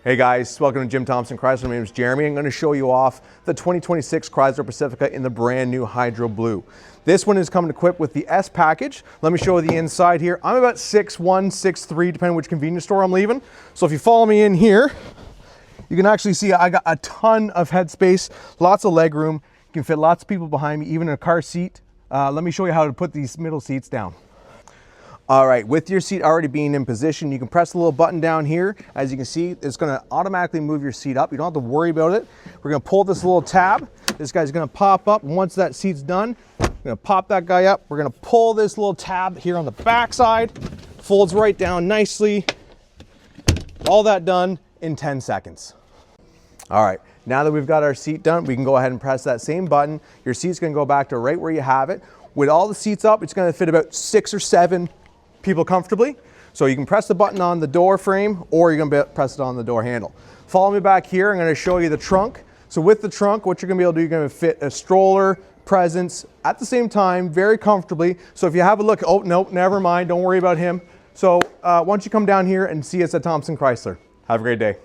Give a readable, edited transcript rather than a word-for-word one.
Hey guys, welcome to Jim Thompson Chrysler. My name is Jeremy. I'm going to show you off the 2026 Chrysler Pacifica in the brand new Hydro Blue. This one is coming equipped with the S package. Let me show you the inside here. I'm about 6'1", 6'3", depending on which convenience store I'm leaving. So if you follow me in here, you can actually see I got a ton of headspace, lots of leg room. You can fit lots of people behind me, even in a car seat. Let me show you how to put these middle seats down. All right, with your seat already being in position, you can press the little button down here. As you can see, it's gonna automatically move your seat up. You don't have to worry about it. We're gonna pull this little tab. This guy's gonna pop up. Once that seat's done, we're gonna pop that guy up. We're gonna pull this little tab here on the back side. Folds right down nicely. All that done in 10 seconds. All right, now that we've got our seat done, we can go ahead and press that same button. Your seat's gonna go back to right where you have it. With all the seats up, it's gonna fit about 6 or 7 people comfortably. So you can press the button on the door frame or you're gonna press it on the door handle. Follow me back here. I'm gonna show you the trunk. So with the trunk, what you're gonna be able to do, you're gonna fit a stroller, presents at the same time, very comfortably. So if you have a look, oh, nope, never mind, don't worry about him. So why don't you come down here and see us at Thompson Chrysler. Have a great day.